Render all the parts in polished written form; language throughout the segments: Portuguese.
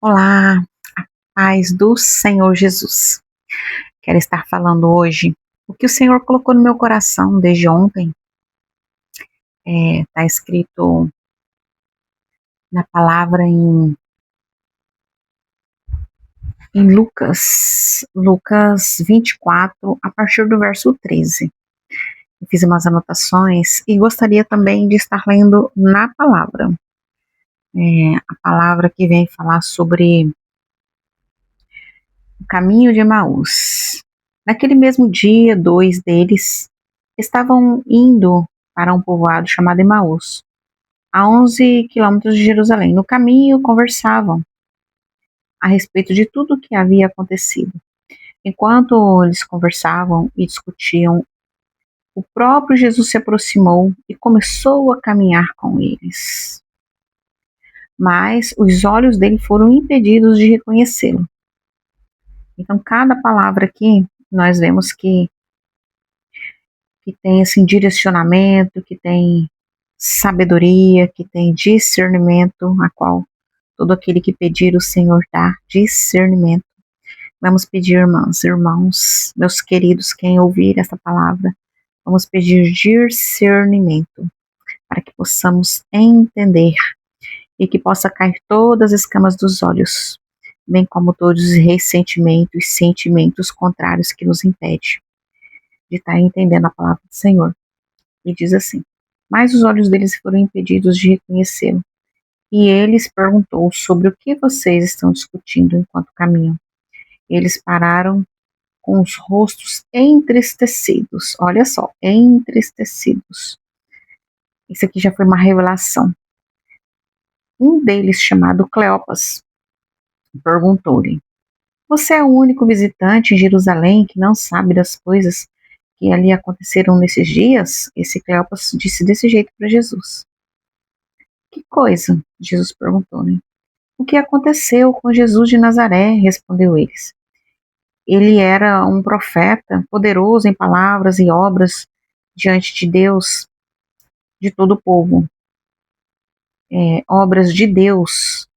Olá, a paz do Senhor Jesus. Quero estar falando hoje o que o Senhor colocou no meu coração desde ontem. Está escrito na palavra em Lucas 24, a partir do verso 13. Eu fiz umas anotações e gostaria também de estar lendo na palavra. A palavra que vem falar sobre o caminho de Emaús. Naquele mesmo dia, dois deles estavam indo para um povoado chamado Emaús, a 11 quilômetros de Jerusalém. No caminho, conversavam a respeito de tudo o que havia acontecido. Enquanto eles conversavam e discutiam, o próprio Jesus se aproximou e começou a caminhar com eles. Mas os olhos dele foram impedidos de reconhecê-lo. Então, cada palavra aqui, nós vemos que tem assim, direcionamento, que tem sabedoria, que tem discernimento, a qual todo aquele que pedir o Senhor dá discernimento. Vamos pedir, irmãs, irmãos, meus queridos, quem ouvir essa palavra, vamos pedir discernimento, para que possamos entender e que possa cair todas as escamas dos olhos, bem como todos os ressentimentos e sentimentos contrários que nos impedem de estar entendendo a palavra do Senhor. E diz assim: mas os olhos deles foram impedidos de reconhecê-lo. E eles perguntou sobre o que vocês estão discutindo enquanto caminham. Eles pararam com os rostos entristecidos. Olha só, entristecidos. Isso aqui já foi uma revelação. Um deles, chamado Cleopas, perguntou-lhe: você é o único visitante em Jerusalém que não sabe das coisas que ali aconteceram nesses dias? Esse Cleopas disse desse jeito para Jesus. Que coisa? Jesus perguntou, né? O que aconteceu com Jesus de Nazaré? Respondeu eles. Ele era um profeta, poderoso em palavras e obras diante de Deus, de todo o povo. Obras de Deus,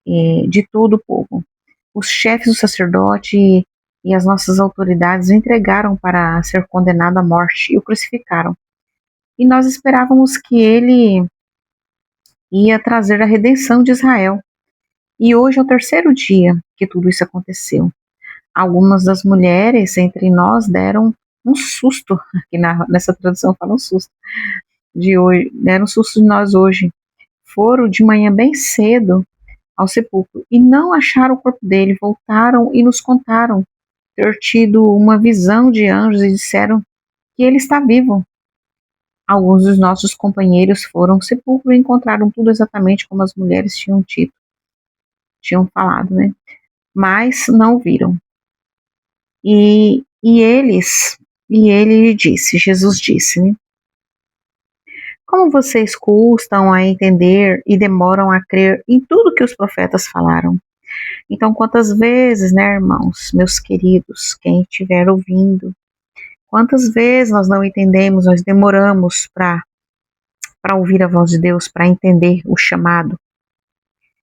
de todo o povo. Os chefes do sacerdote e as nossas autoridades o entregaram para ser condenado à morte e o crucificaram. E nós esperávamos que ele ia trazer a redenção de Israel. E hoje é o terceiro dia que tudo isso aconteceu. Algumas das mulheres entre nós deram um susto, aqui nessa tradução fala um susto, de hoje, deram um susto de nós hoje. Foram de manhã bem cedo ao sepulcro e não acharam o corpo dele, voltaram e nos contaram ter tido uma visão de anjos e disseram que ele está vivo. Alguns dos nossos companheiros foram ao sepulcro e encontraram tudo exatamente como as mulheres tinham falado, né? Mas não viram. E ele disse, Jesus disse, né? Como vocês custam a entender e demoram a crer em tudo que os profetas falaram? Então, quantas vezes, né, irmãos, meus queridos, quem estiver ouvindo, quantas vezes nós não entendemos, nós demoramos para ouvir a voz de Deus, para entender o chamado?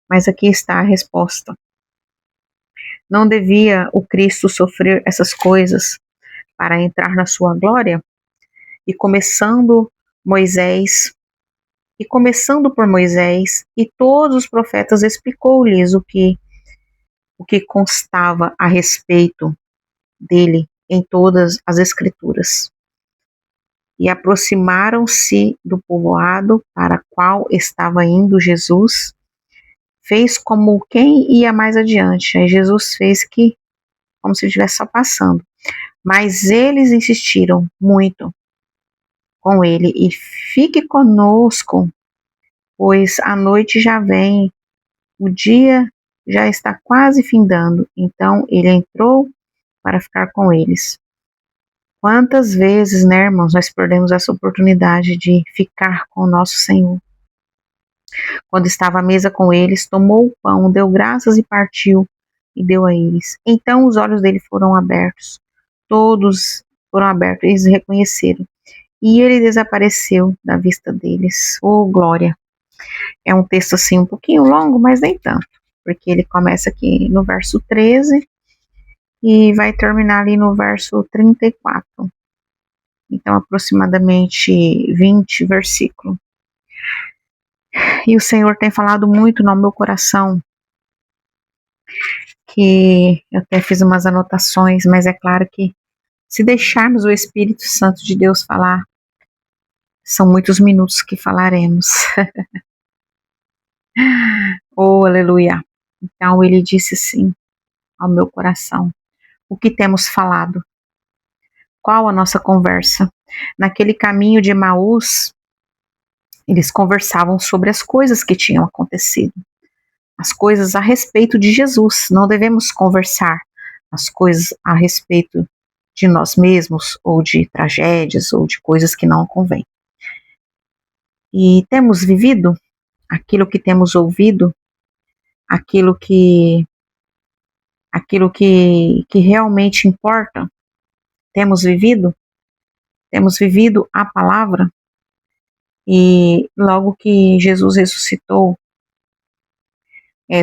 Mas aqui está a resposta. Não devia o Cristo sofrer essas coisas para entrar na sua glória? E começando por Moisés e todos os profetas, explicou-lhes o que constava a respeito dele em todas as escrituras. E aproximaram-se do povoado para qual estava indo Jesus, fez como quem ia mais adiante. Aí Jesus fez como se estivesse só passando. Mas eles insistiram muito com ele, e fique conosco, pois a noite já vem, o dia já está quase findando. Então ele entrou para ficar com eles. Quantas vezes, né, irmãos, nós perdemos essa oportunidade de ficar com o nosso Senhor? Quando estava à mesa com eles, tomou o pão, deu graças e partiu, e deu a eles. Então os olhos dele foram abertos, todos foram abertos, eles reconheceram. E ele desapareceu da vista deles. Oh, glória! É um texto assim um pouquinho longo, mas nem tanto. porque ele começa aqui no verso 13 e vai terminar ali no verso 34. Então, aproximadamente 20 versículos. E o Senhor tem falado muito no meu coração, que eu até fiz umas anotações, mas é claro que se deixarmos o Espírito Santo de Deus falar, são muitos minutos que falaremos. Oh, aleluia. Então ele disse assim ao meu coração: o que temos falado? Qual a nossa conversa? Naquele caminho de Emaús, eles conversavam sobre as coisas que tinham acontecido, as coisas a respeito de Jesus. Não devemos conversar as coisas a respeito de nós mesmos, ou de tragédias, ou de coisas que não convêm. E temos vivido aquilo que temos ouvido, aquilo que realmente importa. Temos vivido a palavra. E logo que Jesus ressuscitou,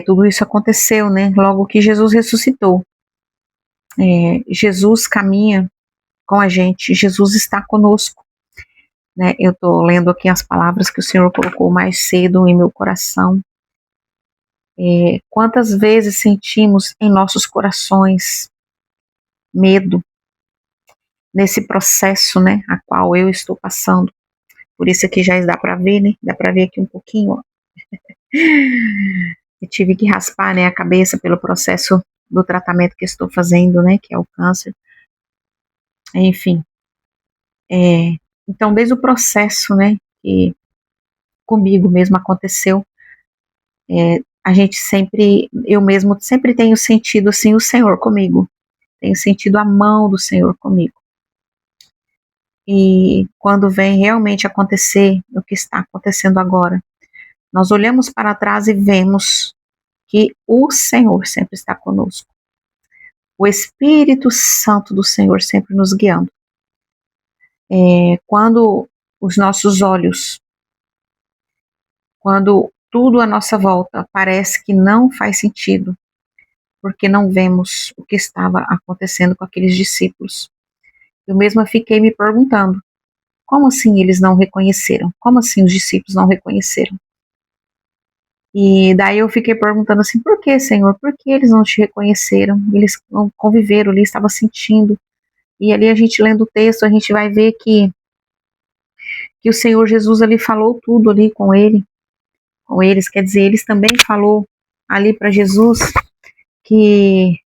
tudo isso aconteceu, né? Logo que Jesus ressuscitou, Jesus caminha com a gente, Jesus está conosco, né? Eu estou lendo aqui as palavras que o Senhor colocou mais cedo em meu coração. Quantas vezes sentimos em nossos corações medo nesse processo, né, a qual eu estou passando. Por isso aqui já dá para ver, né? Dá para ver aqui um pouquinho, ó. Eu tive que raspar, né, a cabeça pelo processo do tratamento que estou fazendo, né, que é o câncer. Enfim, então desde o processo, né, que comigo mesmo aconteceu, a gente eu mesmo sempre tenho sentido assim o Senhor comigo, tenho sentido a mão do Senhor comigo. E quando vem realmente acontecer o que está acontecendo agora, nós olhamos para trás e vemos que o Senhor sempre está conosco. O Espírito Santo do Senhor sempre nos guiando. Quando os nossos olhos, quando tudo à nossa volta parece que não faz sentido, porque não vemos o que estava acontecendo com aqueles discípulos. Eu mesma fiquei me perguntando, como assim eles não reconheceram? Como assim os discípulos não reconheceram? E daí eu fiquei perguntando assim, por que, Senhor? Por que eles não te reconheceram? Eles não conviveram ali, estavam sentindo. E ali a gente lendo o texto, a gente vai ver que o Senhor Jesus ali falou tudo ali com eles, quer dizer, eles também falou ali para Jesus que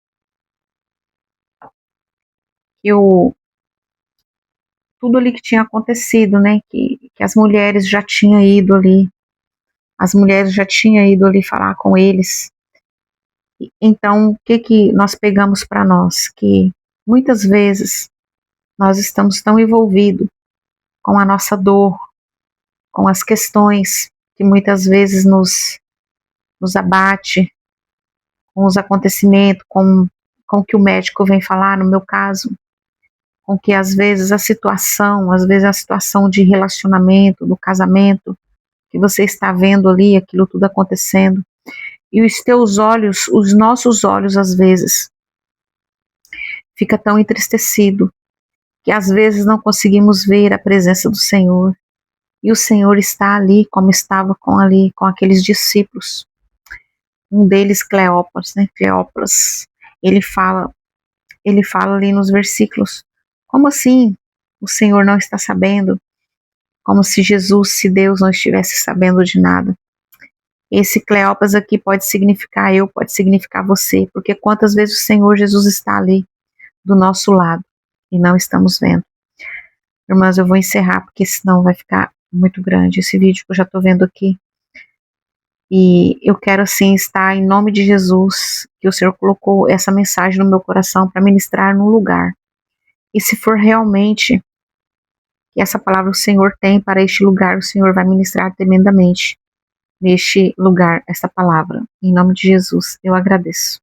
tudo ali que tinha acontecido, né, que as mulheres já tinham ido ali, falar com eles. Então, o que nós pegamos para nós? Que muitas vezes nós estamos tão envolvidos com a nossa dor, com as questões que muitas vezes nos abate, com os acontecimentos, com o que o médico vem falar, no meu caso, com que às vezes a situação de relacionamento, do casamento, que você está vendo ali, aquilo tudo acontecendo, e os teus olhos, os nossos olhos às vezes, fica tão entristecido, que às vezes não conseguimos ver a presença do Senhor, e o Senhor está ali, como estava com aqueles discípulos. Um deles, Cleopas, ele fala ali nos versículos, como assim o Senhor não está sabendo? Como se Deus não estivesse sabendo de nada. Esse Cleopas aqui pode significar eu, pode significar você, porque quantas vezes o Senhor Jesus está ali, do nosso lado, e não estamos vendo. Irmãs, eu vou encerrar, porque senão vai ficar muito grande esse vídeo que eu já estou vendo aqui. E eu quero assim estar em nome de Jesus, que o Senhor colocou essa mensagem no meu coração para ministrar num lugar. E se for realmente que essa palavra o Senhor tem para este lugar, o Senhor vai ministrar tremendamente neste lugar essa palavra. Em nome de Jesus, eu agradeço.